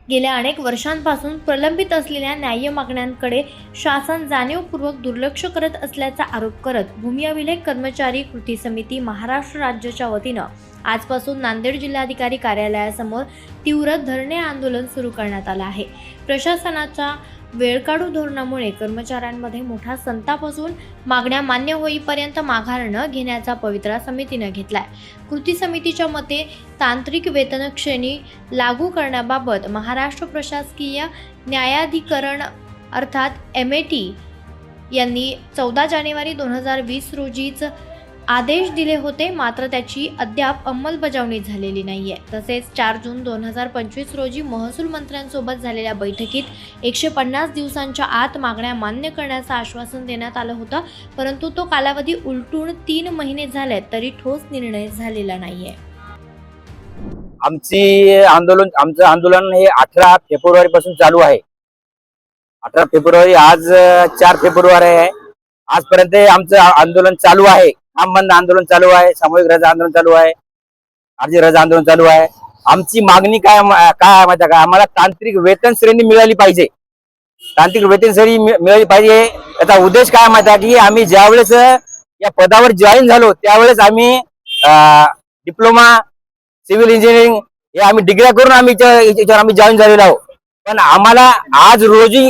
गेल्या अनेक वर्षांपासून प्रलंबित असलेल्या न्याय्य मागण्यांकडे शासन जाणीवपूर्वक दुर्लक्ष करत असल्याचा आरोप करत भूमी अभिलेख कर्मचारी कृती समिती महाराष्ट्र राज्याच्या वतीनं आजपासून नांदेड जिल्हाधिकारी कार्यालयासमोर तीव्र धरणे आंदोलन सुरू करण्यात आलं आहे। प्रशासनाच्या वेळकाढू धोरणामुळे कर्मचाऱ्यांमध्ये मोठा संताप असून मागण्या मान्य होईपर्यंत माघार न घेण्याचा पवित्रा समितीने घेतलाय। कृती समितीच्या मते तांत्रिक वेतन श्रेणी लागू करण्याबाबत महाराष्ट्र प्रशासकीय न्यायाधिकरण अर्थात MAT यांनी 14 जानेवारी 2020 रोजीच आदेश दिले होते, मात्र त्याची अद्याप अंमलबजावणी झालेली नाहीये। तसेच 4 जून 2025 रोजी महसूल मंत्र्यांसोबत झालेल्या बैठकीत 150 दिवसांच्या आत मागण्या मान्य करण्याचं आश्वासन देण्यात आलं होतं, परंतु तो कालावधी उलटून 3 महिने झाले तरी ठोस निर्णय झालेला नाहीये। आमचं आंदोलन हे 18 फेब्रुवारी पासून चालू आहे। 18 फेब्रुवारी आज 4 फेब्रुवारी आहे। आजपर्यंत आमचं आंदोलन चालू आहे। काम बंद आंदोलन चालू आहे, सामूहिक रजा आंदोलन चालू आहे, अर्जी रजा आंदोलन चालू आहे। आमची मागणी काय माहिती आहे का? आम्हाला तांत्रिक वेतन श्रेणी मिळाली पाहिजे। तांत्रिक वेतन श्रेणी मिळाली पाहिजे। याचा उद्देश काय माहिती आहे की आम्ही ज्यावेळेस या पदावर जॉईन झालो त्यावेळेस आम्ही डिप्लोमा सिव्हिल इंजिनिअरिंग हे आम्ही डिग्री करून आम्ही जॉईन झालेलो आहोत, पण आम्हाला आज रोजी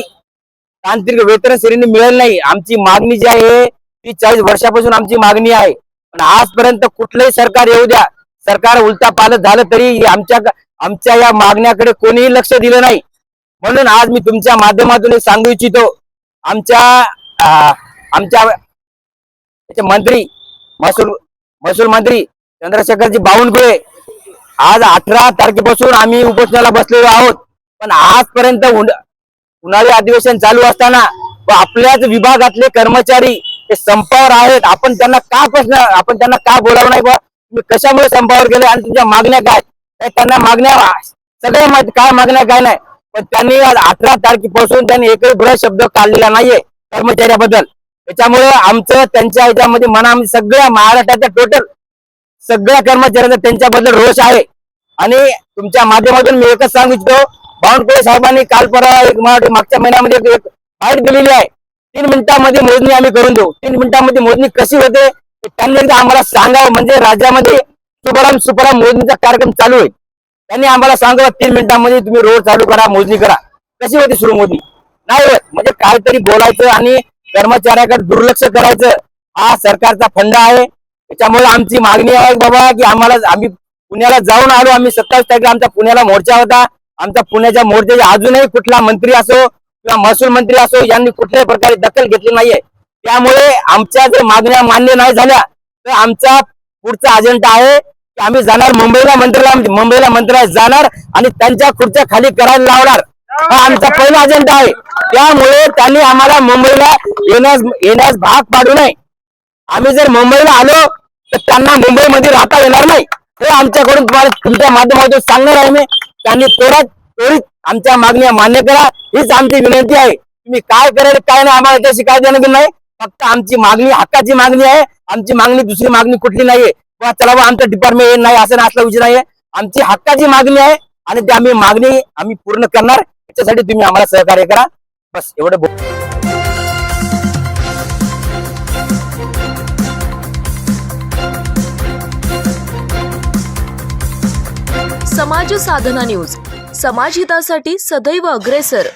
तांत्रिक वेतन श्रेणी मिळेल नाही। आमची मागणी जी आहे ती 40 वर्षापासून आमची मागणी आहे, पण आजपर्यंत कुठलंही सरकार येऊ द्या, सरकार उलटा पालट झालं तरी आमच्या या मागण्याकडे कोणीही लक्ष दिलं नाही। म्हणून आज मी तुमच्या माध्यमातून सांगू इच्छितो, आमच्या मंत्री महसूल मंत्री चंद्रशेखरजी बावनकुळे आज 18 तारखेपासून आम्ही उपोषणाला बसलेलो आहोत, पण आजपर्यंत उन्हाळी अधिवेशन चालू असताना आपल्याच विभागातले कर्मचारी ते संपावर आहेत। आपण त्यांना का बोलावं नाही? तुम्ही कशामुळे संपावर गेले आणि तुमच्या मागण्या काय? त्यांना मागण्या सगळ्या माहिती काय मागण्या काय नाही, पण त्यांनी आज 18 तारखेपासून त्यांनी एकही ब्रश शब्द काढलेला नाहीये कर्मचाऱ्याबद्दल। त्याच्यामुळे आमचं त्यांच्या ह्याच्यामध्ये मनामध्ये सगळ्या महाराष्ट्राच्या टोटल सगळ्या कर्मचाऱ्यांचा त्यांच्याबद्दल रोष आहे। आणि तुमच्या माध्यमातून मी एकच सांगू इच्छितो, बावनकुळे साहेबांनी काल परवा मागच्या महिन्यामध्ये एक फाईट दिलेली आहे, 3 मिनिटांमध्ये मोजणी आम्ही करून देऊ। 3 मिनिटांमध्ये मोजणी कशी होते त्यांनी एकदा आम्हाला सांगावं, म्हणजे राज्यामध्ये सुपराम मोजणीचा कार्यक्रम चालू आहे। त्यांनी आम्हाला सांगावं 3 मिनिटांमध्ये तुम्ही रोड चालू करा, मोजणी करा। कशी होती सुरू मोजणी? नाही होत। म्हणजे काहीतरी बोलायचं आणि कर्मचाऱ्याकडे दुर्लक्ष करायचं हा सरकारचा फंडा आहे। त्याच्यामुळे आमची मागणी आहे बाबा की आम्ही पुण्याला जाऊन आलो, आम्ही 27 तारखेला आमचा पुण्याला मोर्चा होता। आमचा पुण्याच्या मोर्चाची अजूनही कुठला मंत्री असो किंवा महसूल मंत्री असो यांनी कुठल्याही प्रकारे दखल घेतली नाहीये। त्यामुळे आमच्या जर मागण्या मान्य नाही झाल्या तर आमचा पुढचा अजेंडा आहे की आम्ही जाणार मुंबईला मंत्रालयात जाणार आणि त्यांच्या खुर्च्या खाली करायला लावणार, हा आमचा पहिला अजेंडा आहे। त्यामुळे त्यांनी आम्हाला मुंबईला येण्यास भाग पाडू नये। आम्ही जर मुंबईला आलो तर त्यांना मुंबईमध्ये राहता येणार नाही, हे आमच्याकडून तुमच्या माध्यमातून सांगणार आहे मी। त्यांनी त्वरित आमच्या मागण्या मान्य करा, हीच आमची विनंती आहे। तुम्ही काय करेल काय नाही आम्हाला त्याची काय देणं नाही, फक्त आमची मागणी हक्काची मागणी आहे। आमची मागणी दुसरी मागणी कुठली नाहीये। चला बा आमचं डिपार्टमेंट नाही असं असला विषय नाहीये, आमची हक्काची मागणी आहे आणि ती आम्ही पूर्ण करणार। त्याच्यासाठी तुम्ही आम्हाला सहकार्य करा, बस एवढं। समाज साधना न्यूज, समाजहितासाठी सदैव अग्रेसर।